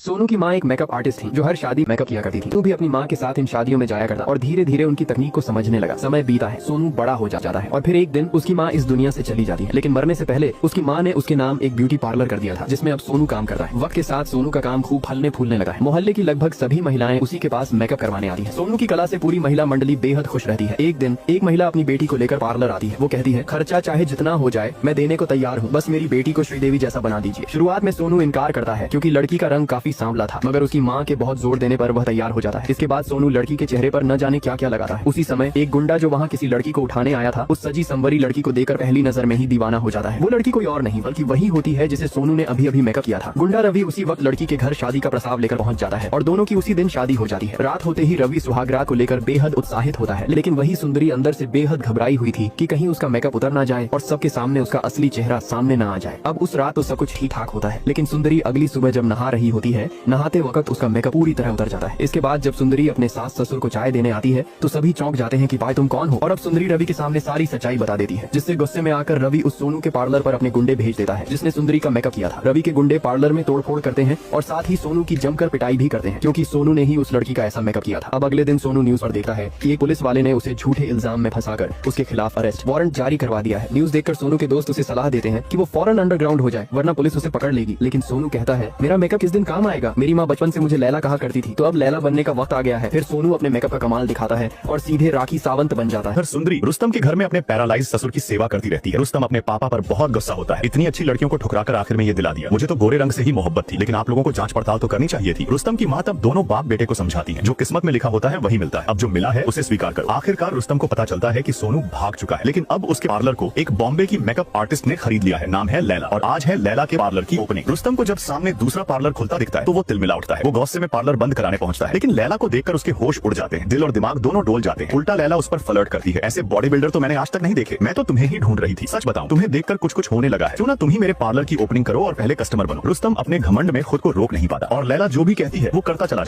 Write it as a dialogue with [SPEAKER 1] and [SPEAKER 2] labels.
[SPEAKER 1] सोनू की माँ एक मेकअप आर्टिस्ट थी जो हर शादी मेकअप किया करती थी। तू भी अपनी माँ के साथ इन शादियों में जाया करता और धीरे धीरे उनकी तकनीक को समझने लगा। समय बीता है, सोनू बड़ा हो जाता है और फिर एक दिन उसकी माँ इस दुनिया से चली जाती है। लेकिन मरने से पहले उसकी माँ ने उसके नाम एक ब्यूटी पार्लर कर दिया था, जिसमें अब सोनू काम कर रहा है। वक्त के साथ सोनू का काम खूब फलने फूलने लगा है। मोहल्ले की लगभग सभी महिलाएं उसी के पास मेकअप करवाने आती है। सोनू की कला से पूरी महिला मंडली बेहद खुश रहती है। एक दिन एक महिला अपनी बेटी को लेकर पार्लर आती है। वो कहती है, खर्चा चाहे जितना हो जाए मैं देने को तैयार हूँ, बस मेरी बेटी को श्रीदेवी जैसा बना दीजिए। शुरुआत में सोनू इनकार करता है क्योंकि लड़की का रंग काफी सांवला था, मगर उसकी माँ के बहुत जोर देने पर वह तैयार हो जाता है। इसके बाद सोनू लड़की के चेहरे पर न जाने क्या क्या लगाता है। उसी समय एक गुंडा जो वहाँ किसी लड़की को उठाने आया था, उस सजी संवरी लड़की को देखकर पहली नजर में ही दीवाना हो जाता है। वो लड़की कोई और नहीं बल्कि वही होती है जिसे सोनू ने अभी अभी मेकअप किया था। गुंडा रवि उसी वक्त लड़की के घर शादी का प्रस्ताव लेकर पहुंच जाता है और दोनों की उसी दिन शादी हो जाती है। रात होते ही रवि सुहागरात को लेकर बेहद उत्साहित होता है, लेकिन वही सुंदरी अंदर से बेहद घबराई हुई थी कि कहीं उसका मेकअप उतर ना जाए और सबके सामने उसका असली चेहरा सामने न आ जाए। अब उस रात तो सब कुछ ठीक ठाक होता है, लेकिन सुंदरी अगली सुबह जब नहा रही होती है, नहाते वक्त उसका मेकअप पूरी तरह उतर जाता है। इसके बाद जब सुंदरी अपने सास ससुर को चाय देने आती है तो सभी चौंक जाते हैं कि भाई तुम कौन हो। और अब सुंदरी रवि के सामने सारी सच्चाई बता देती है, जिससे गुस्से में आकर रवि उस सोनू के पार्लर पर अपने गुंडे भेज देता है जिसने सुंदरी का मेकअप किया था। रवि के गुंडे पार्लर में तोड़फोड़ करते हैं और साथ ही सोनू की जमकर पिटाई भी करते हैं, क्योंकि सोनू ने ही उस लड़की का ऐसा मेकअप किया था। अब अगले दिन सोनू न्यूज पर देखता है कि एक पुलिस वाले ने उसे झूठे इल्जाम में फंसाकर उसके खिलाफ अरेस्ट वारंट जारी करवा दिया है। न्यूज देखकर सोनू के दोस्त उसे सलाह देते हैं कि वो फौरन अंडरग्राउंड हो जाए, वरना पुलिस उसे पकड़ लेगी। लेकिन सोनू कहता है, मेरा मेकअप किस दिन काम आएगा, मेरी माँ बचपन से मुझे लैला कहा करती थी, तो अब लैला बनने का वक्त आ गया है। फिर सोनू अपने मेकअप का कमाल दिखाता है और सीधे राखी सावंत बन जाता है।
[SPEAKER 2] फिर सुंदरी रुस्तम के घर में अपने पैरालाइज ससुर की सेवा करती रहती है। रुस्तम अपने पापा पर बहुत गुस्सा होता है, इतनी अच्छी लड़कियों को ठुकराकर आखिर में ये दिला दिया। मुझे तो गोरे रंग से ही मोहब्बत थी, लेकिन आप लोगों को जांच पड़ताल तो करनी चाहिए थी। रुस्तम की माँ तब दोनों बाप बेटे को समझाती है, जो किस्मत में लिखा होता है वही मिलता है, अब जो मिला है उसे स्वीकार करो। आखिरकार रुस्तम को पता चलता है कि सोनू भाग चुका है, लेकिन अब उसके पार्लर को एक बॉम्बे की मेकअप आर्टिस्ट ने खरीद लिया है। नाम है लैला और आज है लैला के पार्लर की ओपनिंग। रुस्तम को जब सामने दूसरा पार्लर खुलता दिखता है तो वो तिलमिला उठता है। वो गौस्से में पार्लर बंद कराने पहुंचता है, लेकिन लैला को देखकर उसके होश उड़ जाते हैं, दिल और दिमाग दोनों डोल जाते हैं। उल्टा लैला उस पर फ्लर्ट करती है। ऐसे बॉडी बिल्डर तो मैंने आज तक नहीं देखे, मैं तो तुम्हें ही ढूंढ रही थी। सच बताऊं, तुम्हें देखकर कुछ कुछ होने लगा है, क्यों ना तुम ही मेरे पार्लर की ओपनिंग करो और पहले कस्टमर बनो। रुस्तम अपने घमंड में खुद को रोक नहीं पाता और लैला जो भी कहती है वो करता चला जाता है।